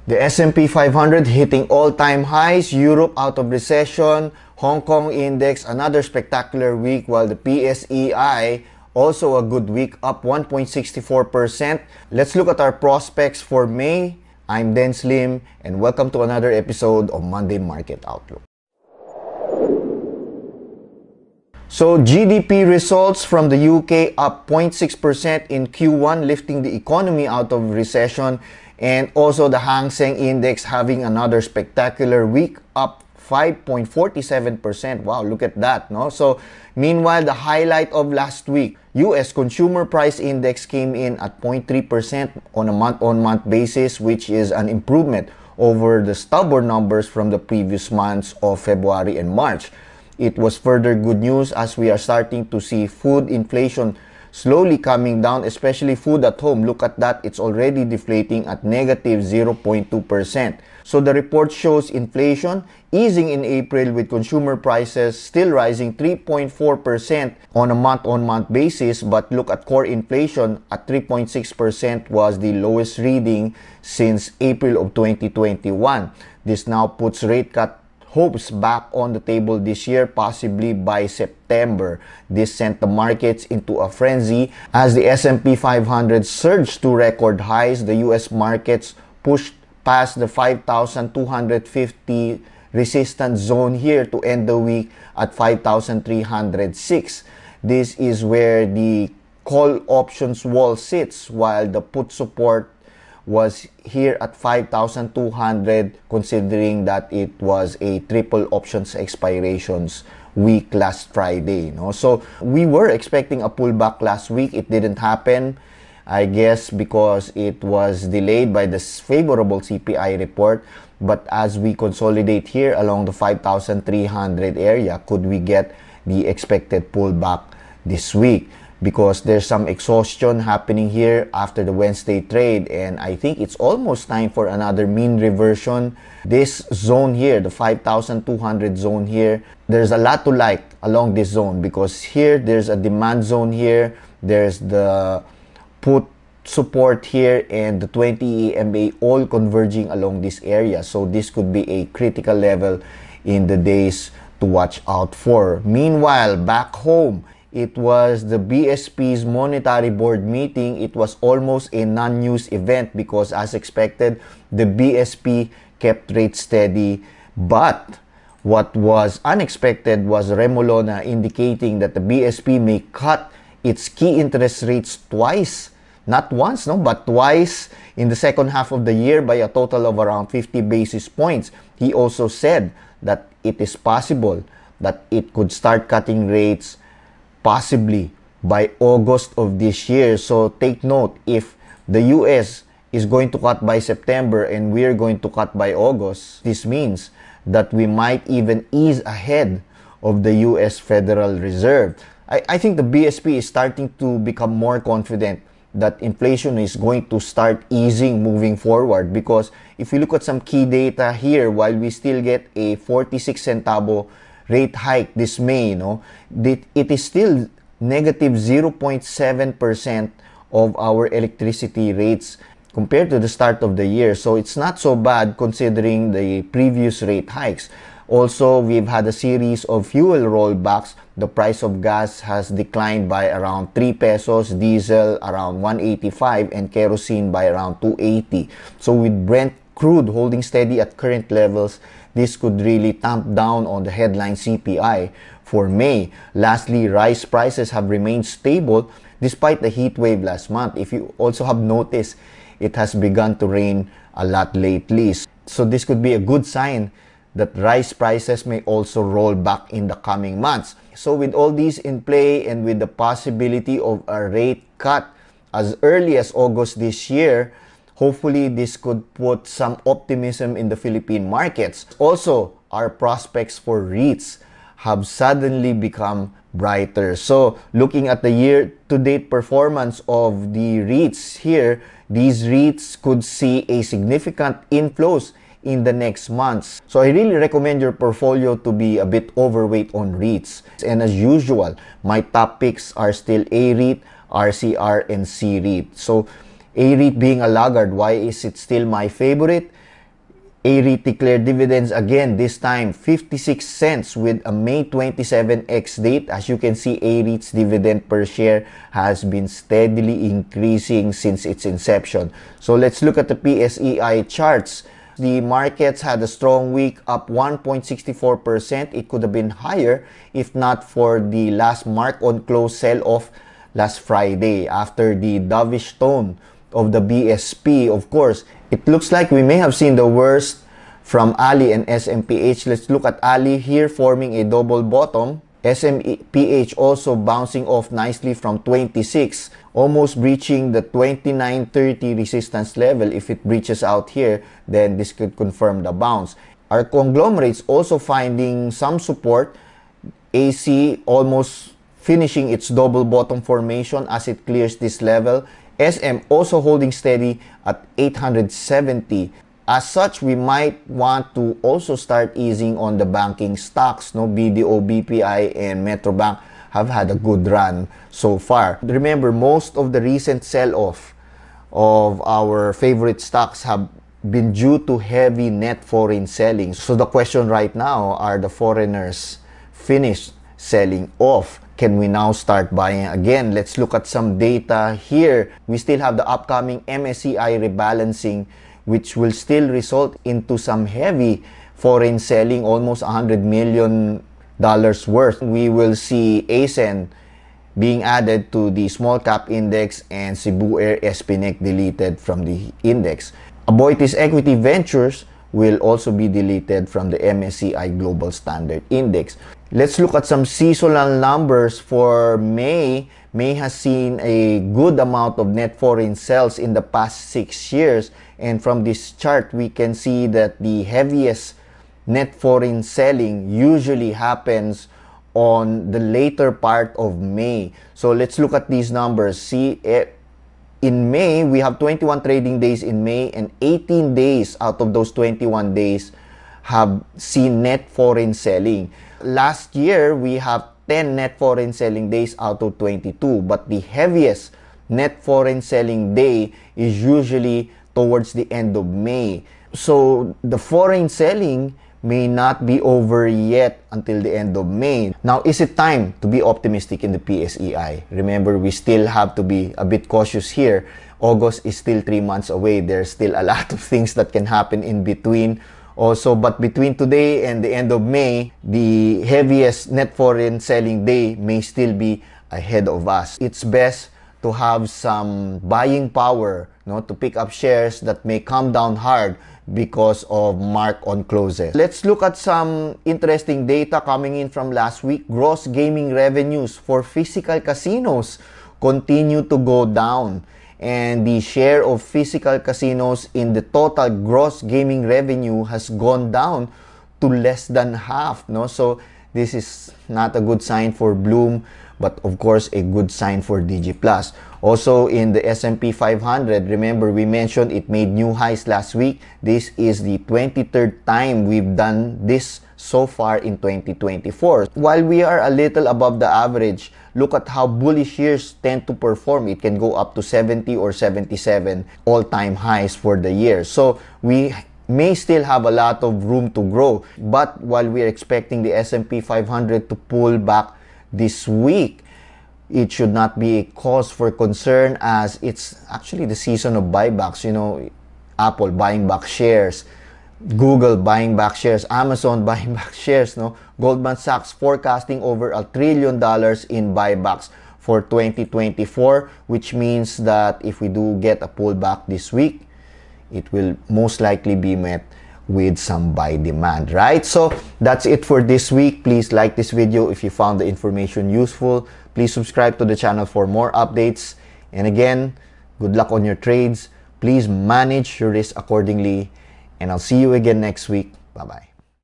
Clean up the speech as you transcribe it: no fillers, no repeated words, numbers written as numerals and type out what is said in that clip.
The S&P 500 hitting all-time highs, Europe out of recession, Hong Kong index another spectacular week, while the PSEI also a good week, up 1.64%. Let's look at our prospects for May. I'm Dan Slim, and welcome to another episode of Monday Market Outlook. So GDP results from the UK up 0.6% in Q1, lifting the economy out of recession, and also the Hang Seng Index having another spectacular week, up 5.47%. Wow, look at that, no? So meanwhile, the highlight of last week, US Consumer Price Index came in at 0.3% on a month-on-month basis, which is an improvement over the stubborn numbers from the previous months of February and March. It was further good news as we are starting to see food inflation slowly coming down, especially food at home. Look at that, it's already deflating at negative 0.2%. So the report shows inflation easing in April, with consumer prices still rising 3.4% on a month-on-month basis. But look at core inflation at 3.6% was the lowest reading since April of 2021. This now puts rate cut hopes back on the table this year, possibly by September. This sent the markets into a frenzy as the S&P 500 surged to record highs. The US markets pushed past the 5,250 resistance zone here to end the week at 5,306. This is where the call options wall sits, while the put support was here at 5,200, considering that it was a triple options expirations week last Friday. So we were expecting a pullback last week. It didn't happen, I guess because it was delayed by the favorable CPI report. But as we consolidate here along the 5,300 area, could we get the expected pullback this week? Because there's some exhaustion happening here after the Wednesday trade, and I think it's almost time for another mean reversion. This zone here, the 5,200 zone here, there's a lot to like along this zone, because here there's a demand zone here, there's the put support here, and the 20 EMA all converging along this area. So this could be a critical level in the days to watch out for. Meanwhile, back home, it was the BSP's Monetary Board meeting. It was almost a non-news event because, as expected, the BSP kept rates steady. But what was unexpected was Remo Lona indicating that the BSP may cut its key interest rates twice. Not once, no, but twice in the second half of the year by a total of around 50 basis points. He also said that it is possible that it could start cutting rates possibly by August of this year. So take note, if the US is going to cut by September and we're going to cut by August, this means that we might even ease ahead of the US Federal Reserve. I think the BSP is starting to become more confident that inflation is going to start easing moving forward, because if we look at some key data here, while we still get a 46 centavo rate hike this May, it is still negative 0.7% of our electricity rates compared to the start of the year. So it's not so bad considering the previous rate hikes. Also, we've had a series of fuel rollbacks. The price of gas has declined by around 3 pesos, diesel around 185, and kerosene by around 280. So with Brent crude holding steady at current levels, this could really tamp down on the headline CPI for May. Lastly, rice prices have remained stable despite the heat wave last month. If you also have noticed, it has begun to rain a lot lately. So this could be a good sign that rice prices may also roll back in the coming months. So with all these in play, and with the possibility of a rate cut as early as August this year, hopefully this could put some optimism in the Philippine markets. Also, our prospects for REITs have suddenly become brighter. So looking at the year-to-date performance of the REITs here, these REITs could see a significant inflows in the next months. So I really recommend your portfolio to be a bit overweight on REITs. And as usual, my top picks are still A-REIT, RCR, and C-REIT. So A-REIT being a laggard, why is it still my favorite? AREIT declared dividends again, this time 56 cents with a May 27 ex-date. As you can see, AREIT's dividend per share has been steadily increasing since its inception. So let's look at the PSEI charts. The markets had a strong week, up 1.64%. It could have been higher if not for the last mark on close sell-off last Friday after the dovish tone of the BSP. Of course, it looks like we may have seen the worst from ALI and SMPH. Let's look at ALI here forming a double bottom. SMPH also bouncing off nicely from 26, almost breaching the 29.30 resistance level. If it breaches out here, then this could confirm the bounce. Our conglomerates also finding some support. AC almost finishing its double bottom formation as it clears this level. SM also holding steady at 870. As such, we might want to also start easing on the banking stocks. No, BDO, BPI, and Metrobank have had a good run so far. Remember, most of the recent sell-off of our favorite stocks have been due to heavy net foreign selling. So the question right now, are the foreigners finished selling off? Can we now start buying again? Let's look at some data here. We still have the upcoming MSCI rebalancing, which will still result into some heavy foreign selling, almost $100 million worth. We will see ASEN being added to the small cap index and Cebu Air SPNEC deleted from the index. Aboitiz Equity Ventures will also be deleted from the MSCI Global Standard Index. Let's look at some seasonal numbers for May. May has seen a good amount of net foreign sales in the past 6 years. And from this chart, we can see that the heaviest net foreign selling usually happens on the later part of May. So let's look at these numbers. See, in May, we have 21 trading days in May, and 18 days out of those 21 days have seen net foreign selling. Last year, we have 10 net foreign selling days out of 22, but the heaviest net foreign selling day is usually towards the end of May. So the foreign selling may not be over yet until the end of May. Now, is it time to be optimistic in the PSEI? Remember, we still have to be a bit cautious here. August is still 3 months away. There's still a lot of things that can happen in between. Also, but between today and the end of May, the heaviest net foreign selling day may still be ahead of us. It's best to have some buying power, to pick up shares that may come down hard because of mark on closes. Let's look at some interesting data coming in from last week. Gross gaming revenues for physical casinos continue to go down, and the share of physical casinos in the total gross gaming revenue has gone down to less than half. So this is not a good sign for Bloom, but of course a good sign for DigiPlus. Also in the S&P 500, remember we mentioned it made new highs last week. This is the 23rd time we've done this so far in 2024. While we are a little above the average, look at how bullish years tend to perform. It can go up to 70 or 77 all-time highs for the year. So we may still have a lot of room to grow. But while we're expecting the S&P 500 to pull back this week, it should not be a cause for concern, as it's actually the season of buybacks. Apple buying back shares, Google buying back shares, Amazon buying back shares. Goldman Sachs forecasting over $1 trillion in buybacks for 2024, which means that if we do get a pullback this week, it will most likely be met with some buy demand, right? So that's it for this week. Please like this video if you found the information useful. Please subscribe to the channel for more updates. And again, good luck on your trades. Please manage your risk accordingly. And I'll see you again next week. Bye-bye.